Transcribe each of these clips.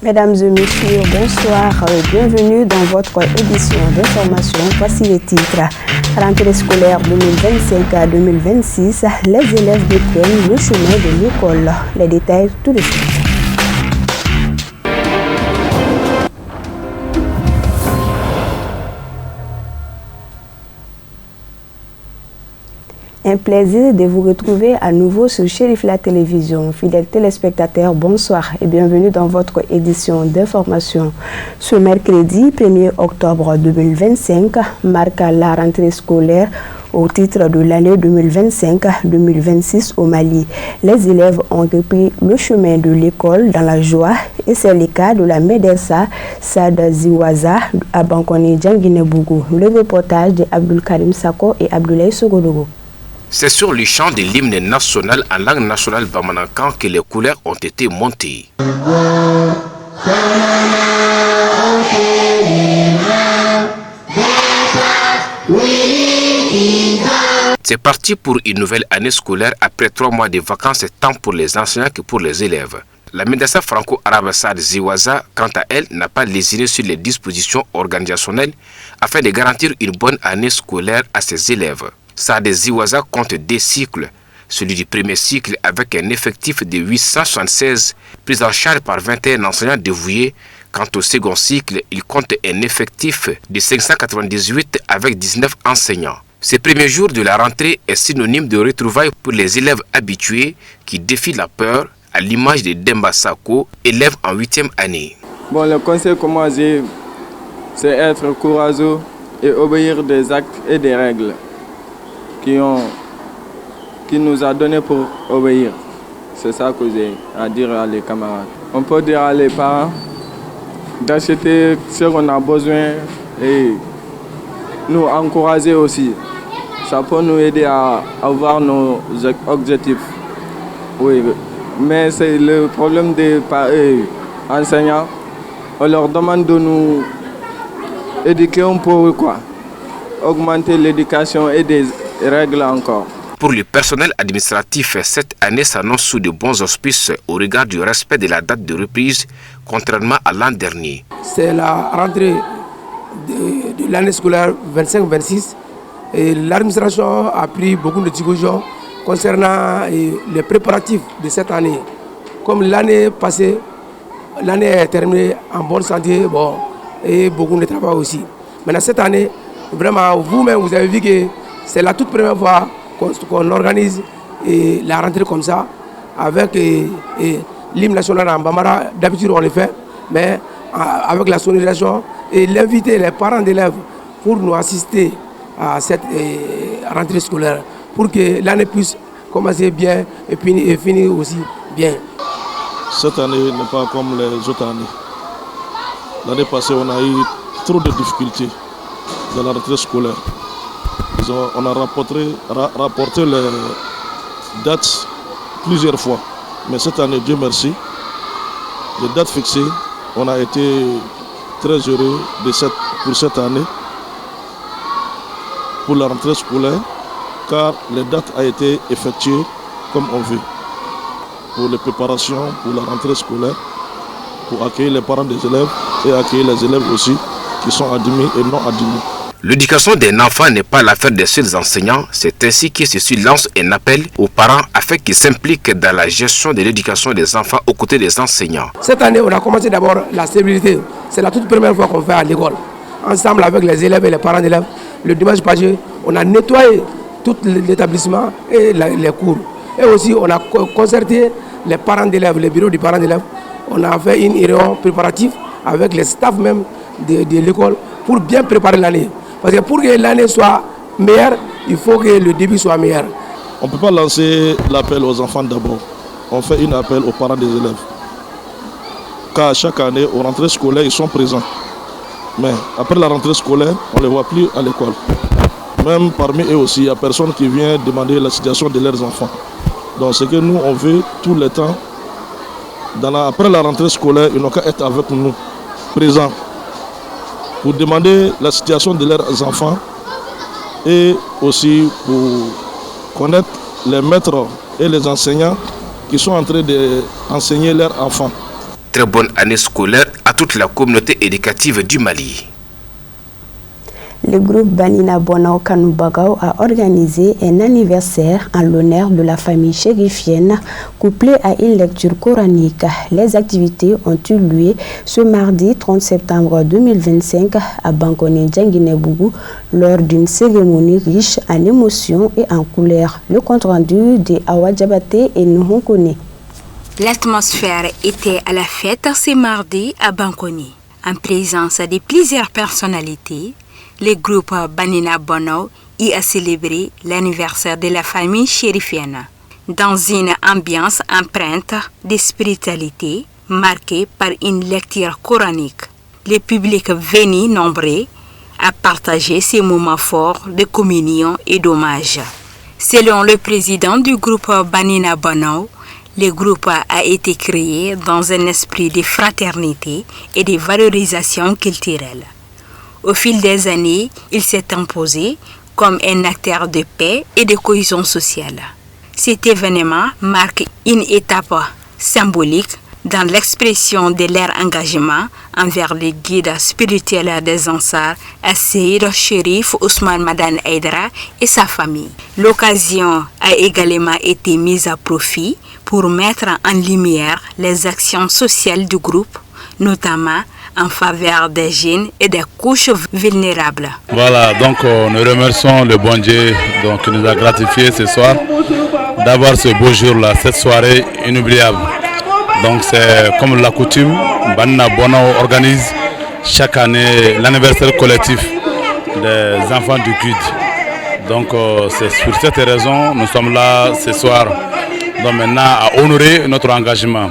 Mesdames et messieurs, bonsoir et bienvenue dans votre édition d'information. Voici les titres. Rentrée scolaire 2025 à 2026, les élèves déprennent le chemin de l'école. Les détails tout de suite. Un plaisir de vous retrouver à nouveau sur Chérif la télévision. Fidèles téléspectateurs, bonsoir et bienvenue dans votre édition d'information. Ce mercredi 1er octobre 2025 marque la rentrée scolaire au titre de l'année 2025-2026 au Mali. Les élèves ont repris le chemin de l'école dans la joie et c'est le cas de la Médersa Sad Ziwaza à Bankoni Djanguinebougou. Le reportage de Abdul Karim Sako et Abdoulaye Sogodogo. C'est sur le chant de l'hymne national en langue nationale bamanankan que les couleurs ont été montées. C'est parti pour une nouvelle année scolaire après 3 mois de vacances tant pour les enseignants que pour les élèves. La Médersa franco-arabe Sad Ziwaza, quant à elle, n'a pas lésiné sur les dispositions organisationnelles afin de garantir une bonne année scolaire à ses élèves. Sad Ziwaza compte 2 cycles, celui du premier cycle avec un effectif de 876 pris en charge par 21 enseignants dévoués. Quant au second cycle, il compte un effectif de 598 avec 19 enseignants. Ce premier jour de la rentrée est synonyme de retrouvailles pour les élèves habitués qui défient la peur, à l'image de Demba Sako, élève en 8e année. Bon, le conseil comment j'ai, c'est être courageux et obéir des actes et des règles qui nous a donné pour obéir. C'est ça que j'ai à dire à les camarades. On peut dire à les parents d'acheter ce qu'on a besoin et nous encourager aussi. Ça peut nous aider à avoir nos objectifs. Oui, mais c'est le problème des enseignants. On leur demande de nous éduquer un peu, augmenter l'éducation et des règles encore. Pour le personnel administratif, cette année s'annonce sous de bons auspices au regard du respect de la date de reprise, contrairement à l'an dernier. C'est la rentrée de l'année scolaire 25-26 et l'administration a pris beaucoup de dispositions concernant les préparatifs de cette année. Comme l'année passée, l'année est terminée en bonne santé et beaucoup de travail aussi. Maintenant cette année, vraiment vous-même vous avez vu que c'est la toute première fois qu'on organise la rentrée comme ça, avec l'hymne national en Bambara. D'habitude on le fait, mais avec la sonorisation et l'inviter les parents d'élèves pour nous assister à cette rentrée scolaire, pour que l'année puisse commencer bien et finir aussi bien. Cette année n'est pas comme les autres années. L'année passée, on a eu trop de difficultés dans la rentrée scolaire. On a rapporté les dates plusieurs fois. Mais cette année, Dieu merci, les dates fixées, on a été très heureux pour cette année, pour la rentrée scolaire, car les dates ont été effectuées comme on veut. Pour les préparations, pour la rentrée scolaire, pour accueillir les parents des élèves et accueillir les élèves aussi qui sont admis et non admis. L'éducation d'un enfant n'est pas l'affaire des seuls enseignants. C'est ainsi que ceci lance un appel aux parents afin qu'ils s'impliquent dans la gestion de l'éducation des enfants aux côtés des enseignants. Cette année, on a commencé d'abord la stabilité. C'est la toute première fois qu'on fait à l'école. Ensemble avec les élèves et les parents d'élèves, le dimanche passé, on a nettoyé tout l'établissement et les cours. Et aussi, on a concerté les parents d'élèves, les bureaux des parents d'élèves. On a fait une réunion préparative avec les staffs même de l'école pour bien préparer l'année. Parce que pour que l'année soit meilleure, il faut que le début soit meilleur. On ne peut pas lancer l'appel aux enfants d'abord. On fait un appel aux parents des élèves. Car chaque année, aux rentrées scolaires, ils sont présents. Mais après la rentrée scolaire, on ne les voit plus à l'école. Même parmi eux aussi, il n'y a personne qui vient demander la situation de leurs enfants. Donc ce que nous, on veut tout le temps, après la rentrée scolaire, ils n'ont qu'à être avec nous, présents, pour demander la situation de leurs enfants et aussi pour connaître les maîtres et les enseignants qui sont en train d'enseigner leurs enfants. très bonne année scolaire à toute la communauté éducative du Mali. Le groupe Banina Bonao Kanoubagao a organisé un anniversaire en l'honneur de la famille chérifienne, couplée à une lecture coranique. Les activités ont eu lieu ce mardi 30 septembre 2025 à Bankone Djanguinebougou lors d'une cérémonie riche en émotions et en couleurs. Le compte rendu de Awa Diabaté et Nuhonkone. L'atmosphère était à la fête ce mardi à Bankone, en présence de plusieurs personnalités. Le groupe Banina Bonao y a célébré l'anniversaire de la famille chérifienne dans une ambiance empreinte de spiritualité marquée par une lecture coranique. Le public venu nombreux a partagé ces moments forts de communion et d'hommage. Selon le président du groupe Banina Bonao, le groupe a été créé dans un esprit de fraternité et de valorisation culturelle. Au fil des années, il s'est imposé comme un acteur de paix et de cohésion sociale. Cet événement marque une étape symbolique dans l'expression de leur engagement envers le guide spirituel des Ansar, Seyid Cherif Ousmane Madan Aidara et sa famille. L'occasion a également été mise à profit pour mettre en lumière les actions sociales du groupe, notamment en faveur des jeunes et des couches vulnérables. Voilà, donc nous remercions le bon Dieu qui nous a gratifié ce soir d'avoir ce beau jour-là, cette soirée inoubliable. Donc c'est comme la coutume, Banina Bonao organise chaque année l'anniversaire collectif des enfants du guide. Donc c'est pour cette raison nous sommes là ce soir, donc maintenant à honorer notre engagement.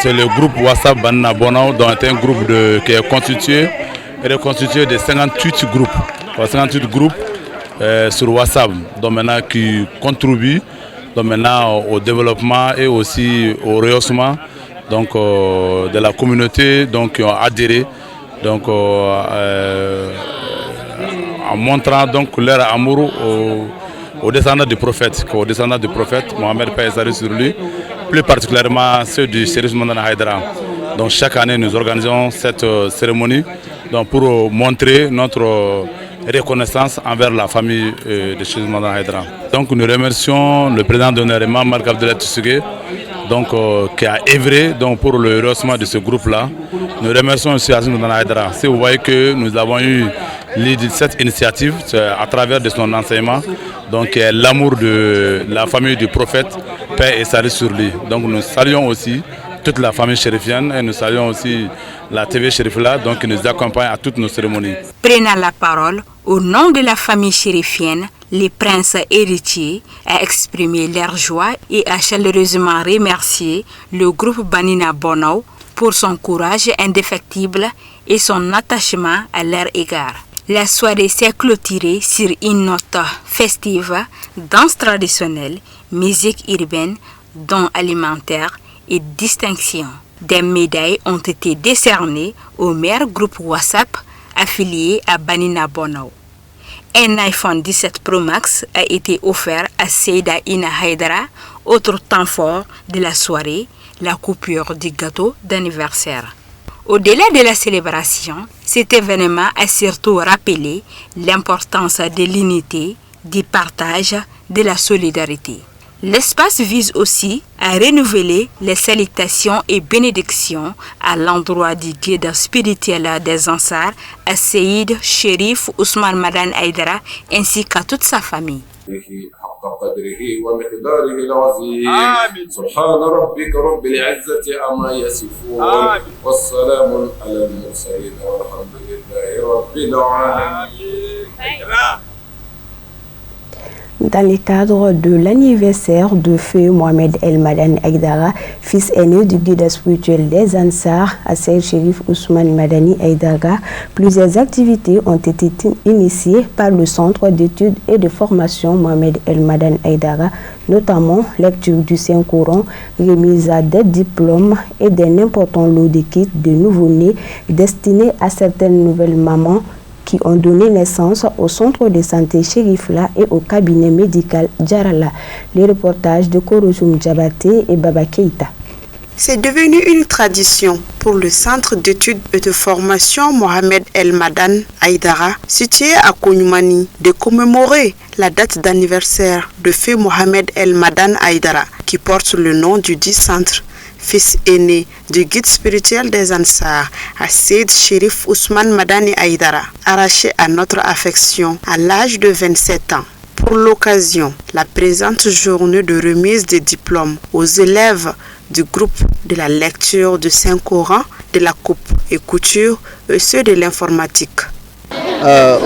C'est le groupe WhatsApp Banina Bonao, donc est un groupe qui est constitué de 58 groupes. 58 groupes sur WhatsApp, donc maintenant qui contribuent donc maintenant au développement et aussi au rehaussement donc de la communauté, donc qui ont adhéré donc en montrant donc leur amour aux descendants du prophète, Mohamed Paye sur lui, plus particulièrement ceux du Cherif Madan Aidara. Donc chaque année nous organisons cette cérémonie donc pour montrer notre reconnaissance envers la famille de Cherif Madan Aidara. Donc nous remercions le président d'honneur Marc Abdoulaye Tissougué, donc qui a œuvré donc pour le rehaussement de ce groupe-là. Nous remercions aussi Cherif Madan Aidara. Si vous voyez que nous avons eu cette initiative à travers de son enseignement, donc l'amour de la famille du prophète, paix et salut sur lui. Donc nous saluons aussi toute la famille chérifienne et nous saluons aussi la TV Chérifla, donc qui nous accompagne à toutes nos cérémonies. Prenant la parole au nom de la famille chérifienne, les princes héritiers a exprimé leur joie et a chaleureusement remercié le groupe Banina Bonao pour son courage indéfectible et son attachement à leur égard. La soirée s'est clôturée sur une note festive, danse traditionnelle, musique urbaine, dons alimentaires et distinctions. Des médailles ont été décernées au meilleur groupe WhatsApp affilié à Banina Bonao. Un iPhone 17 Pro Max a été offert à Seyda Ina Haidara, autre temps fort de la soirée, la coupure du gâteau d'anniversaire. Au-delà de la célébration, cet événement a surtout rappelé l'importance de l'unité, du partage, de la solidarité. L'espace vise aussi à renouveler les salutations et bénédictions à l'endroit du guide spirituel des Ansar, Seyid Cherif Ousmane Madan Aidara, ainsi qu'à toute sa famille. قدره ومقداره العظيم سبحان ربك رب العزة عما يصفون والسلام على المرسلين والحمد لله رب العالمين. Dans le cadre de l'anniversaire de feu Mohamed El Madan Aidara, fils aîné du guide spirituel des Ansar, Seyid Cherif Ousmane Madani Aidara, plusieurs activités ont été initiées par le Centre d'études et de formation Mohamed El Madan Aidara, notamment lecture du Saint-Coran, remise des diplômes et d'un important lot de kits de nouveau-nés destinés à certaines nouvelles mamans qui ont donné naissance au centre de santé Chérifla et au cabinet médical Djarala. Les reportages de Korojoum Djabaté et Baba Keita. C'est devenu une tradition pour le Centre d'études et de formation Mohamed El Madan Haïdara, situé à Kounoumani, de commémorer la date d'anniversaire de feu Mohamed El Madan Haïdara, qui porte le nom du dit centre, fils aîné du guide spirituel des Ansar, Assid Sherif Ousmane Madani Haïdara, arraché à notre affection à l'âge de 27 ans. Pour l'occasion, la présente journée de remise des diplômes aux élèves du groupe de la lecture du Saint-Coran, de la coupe et couture et ceux de l'informatique.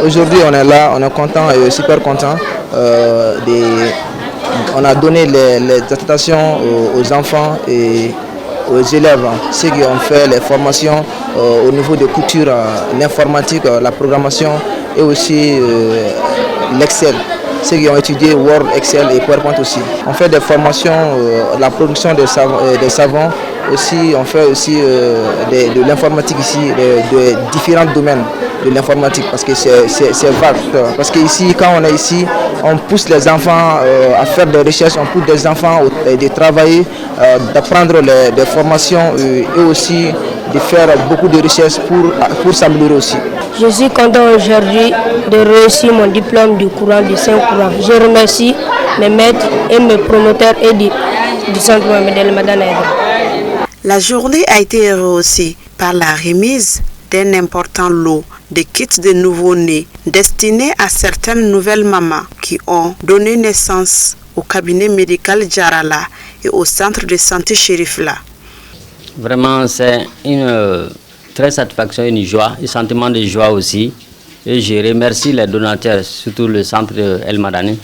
Aujourd'hui, on est là, on est content et super content. On a donné les attestations aux enfants et aux élèves, ceux qui ont fait les formations au niveau de couture, l'informatique, la programmation et aussi l'Excel. Ceux qui ont étudié Word, Excel et PowerPoint aussi. On fait des formations, la production des savons, aussi, on fait aussi de l'informatique ici, de différents domaines de l'informatique parce que c'est vaste. Parce qu'ici, quand on est ici, on pousse les enfants à faire des recherches, on pousse les enfants de travailler, d'apprendre des formations et aussi de faire beaucoup de recherches pour s'améliorer aussi. Je suis content aujourd'hui de réussir mon diplôme du courant du Saint-Courant. Je remercie mes maîtres et mes promoteurs et du Centre Mohamed El Madan Haïdara. La journée a été rehaussée par la remise d'un important lot de kits de nouveau-nés destinés à certaines nouvelles mamans qui ont donné naissance au cabinet médical Djarala et au centre de santé Chérifla. Vraiment, c'est une très satisfaction, une joie, un sentiment de joie aussi. Et je remercie les donateurs, surtout le centre El Madani,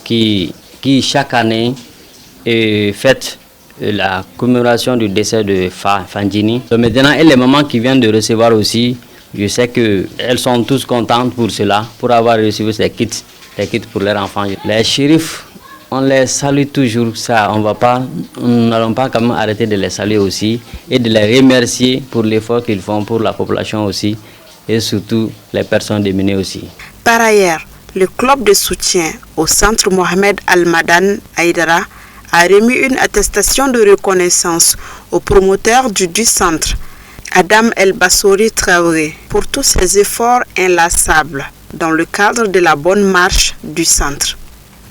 qui chaque année fête la commémoration du décès de Fandjini. Maintenant, et les mamans qui viennent de recevoir aussi, je sais qu'elles sont tous contentes pour cela, pour avoir reçu ces kits pour leurs enfants. Les shérifs, on les salue toujours, ça, nous n'allons pas quand même arrêter de les saluer aussi et de les remercier pour l'effort qu'ils font pour la population aussi et surtout les personnes démunies aussi. Par ailleurs, le club de soutien au centre Mohamed El Madan Haïdara a remis une attestation de reconnaissance au promoteur du centre, Adam El Bassouri Traoré, pour tous ses efforts inlassables dans le cadre de la bonne marche du centre.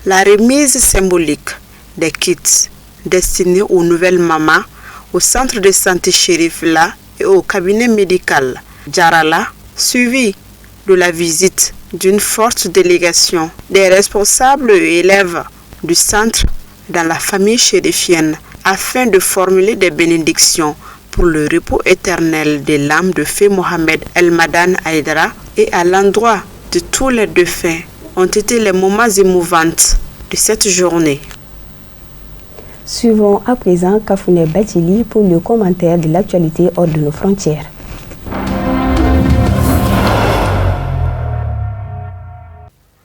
La remise symbolique des kits destinés aux nouvelles mamans au centre de santé Chérifla et au cabinet médical Djarala, suivi de la visite d'une forte délégation des responsables et élèves du centre dans la famille chérifienne afin de formuler des bénédictions pour le repos éternel de l'âme de feu Mohamed El Madan Haïdara et à l'endroit de tous les défunts ont été les moments émouvants de cette journée. Suivons à présent Kafouné Badjili pour le commentaire de l'actualité hors de nos frontières.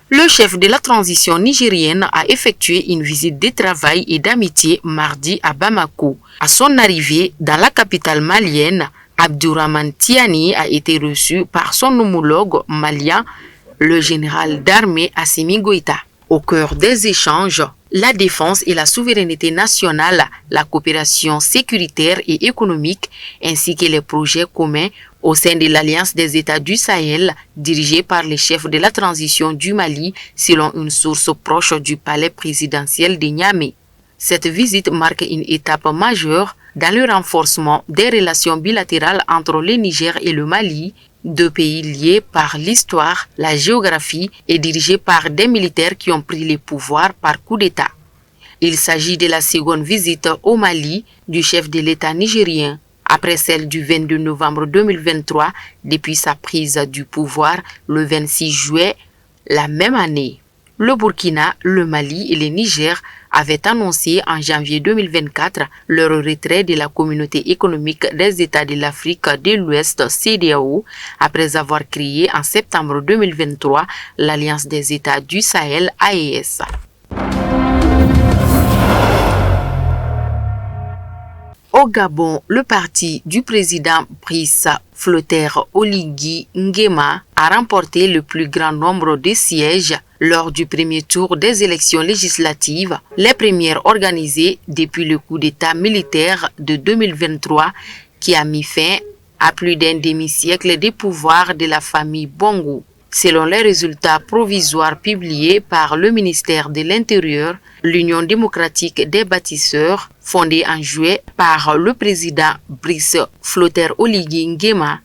Le chef de la transition nigérienne a effectué une visite de travail et d'amitié mardi à Bamako. À son arrivée dans la capitale malienne, Abdourahmane Tiani a été reçu par son homologue malien, le général d'armée Assimi Goïta. Au cœur des échanges, la défense et la souveraineté nationale, la coopération sécuritaire et économique, ainsi que les projets communs au sein de l'Alliance des États du Sahel, dirigée par les chefs de la transition du Mali, selon une source proche du palais présidentiel de Niamey. Cette visite marque une étape majeure dans le renforcement des relations bilatérales entre le Niger et le Mali, deux pays liés par l'histoire, la géographie et dirigés par des militaires qui ont pris le pouvoir par coup d'État. Il s'agit de la seconde visite au Mali du chef de l'État nigérien, après celle du 22 novembre 2023, depuis sa prise du pouvoir le 26 juillet la même année. Le Burkina, le Mali et le Niger avaient annoncé en janvier 2024 leur retrait de la communauté économique des États de l'Afrique de l'Ouest CEDEAO après avoir créé en septembre 2023 l'Alliance des États du Sahel AES. Au Au Gabon, le parti du président Brice Flotter Oligui Nguema a remporté le plus grand nombre de sièges lors du premier tour des élections législatives, les premières organisées depuis le coup d'État militaire de 2023 qui a mis fin à plus d'un demi-siècle des pouvoirs de la famille Bongo. Selon les résultats provisoires publiés par le ministère de l'Intérieur, l'Union démocratique des bâtisseurs, fondée en juillet par le président Brice Flotter Oligui Nguema,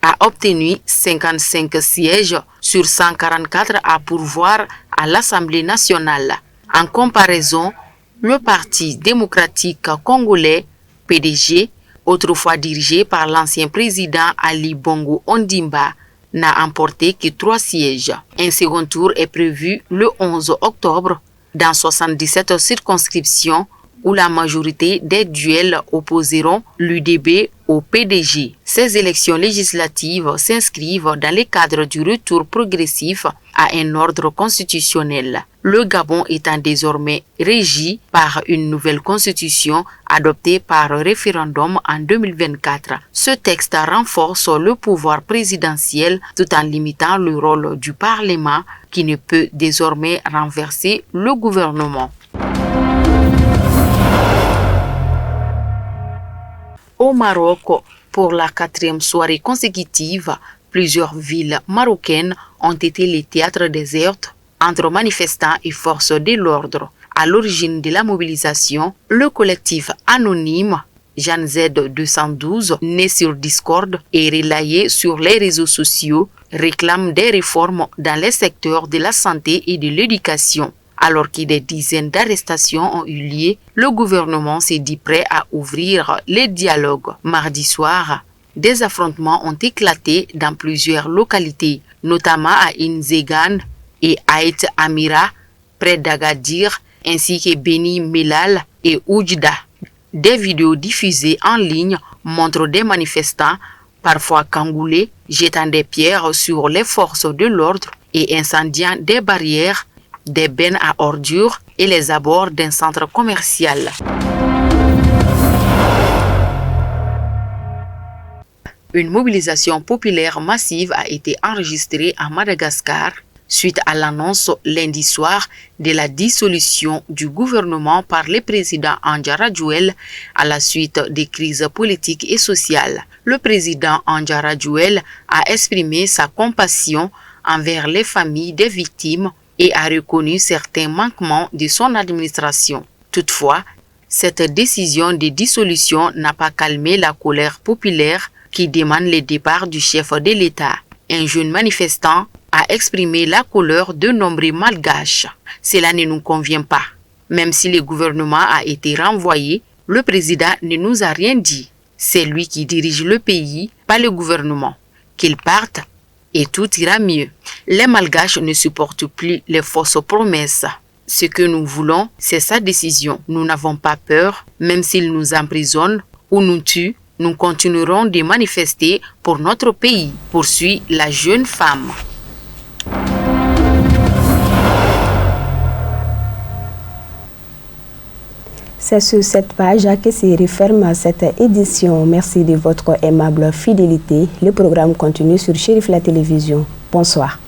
a obtenu 55 sièges sur 144 à pourvoir à l'Assemblée nationale. En comparaison, le Parti démocratique congolais, PDG, autrefois dirigé par l'ancien président Ali Bongo Ondimba, n'a emporté que 3 sièges. Un second tour est prévu le 11 octobre dans 77 circonscriptions où la majorité des duels opposeront l'UDB au PDG. Ces élections législatives s'inscrivent dans le cadre du retour progressif à un ordre constitutionnel. Le Gabon étant désormais régi par une nouvelle constitution adoptée par référendum en 2024. Ce texte renforce le pouvoir présidentiel tout en limitant le rôle du Parlement qui ne peut désormais renverser le gouvernement. Au Maroc, pour la 4e soirée consécutive, plusieurs villes marocaines ont été les théâtres des heurts entre manifestants et forces de l'ordre. À l'origine de la mobilisation, le collectif anonyme Jeanne Z 212, né sur Discord et relayé sur les réseaux sociaux, réclame des réformes dans les secteurs de la santé et de l'éducation. Alors que des dizaines d'arrestations ont eu lieu, le gouvernement s'est dit prêt à ouvrir les dialogues. Mardi soir, des affrontements ont éclaté dans plusieurs localités, notamment à Inzegan et Aït Amira, près d'Agadir, ainsi que Beni Melal et Oujda. Des vidéos diffusées en ligne montrent des manifestants, parfois cagoulés, jetant des pierres sur les forces de l'ordre et incendiant des barrières, des bennes à ordures et les abords d'un centre commercial. Une mobilisation populaire massive a été enregistrée à Madagascar suite à l'annonce lundi soir de la dissolution du gouvernement par le président Andjara Djouel à la suite des crises politiques et sociales. Le président Andjara Djouel a exprimé sa compassion envers les familles des victimes et a reconnu certains manquements de son administration. Toutefois, cette décision de dissolution n'a pas calmé la colère populaire qui demande le départ du chef de l'État. Un jeune manifestant a exprimé la colère de nombreux malgaches. Cela ne nous convient pas. Même si le gouvernement a été renvoyé, le président ne nous a rien dit. C'est lui qui dirige le pays, pas le gouvernement. Qu'il parte et tout ira mieux. Les malgaches ne supportent plus les fausses promesses. Ce que nous voulons, c'est sa décision. Nous n'avons pas peur, même s'il nous emprisonne ou nous tue, nous continuerons de manifester pour notre pays, poursuit la jeune femme. C'est sur cette page que se referme cette édition. Merci de votre aimable fidélité. Le programme continue sur Chérif la Télévision. Bonsoir.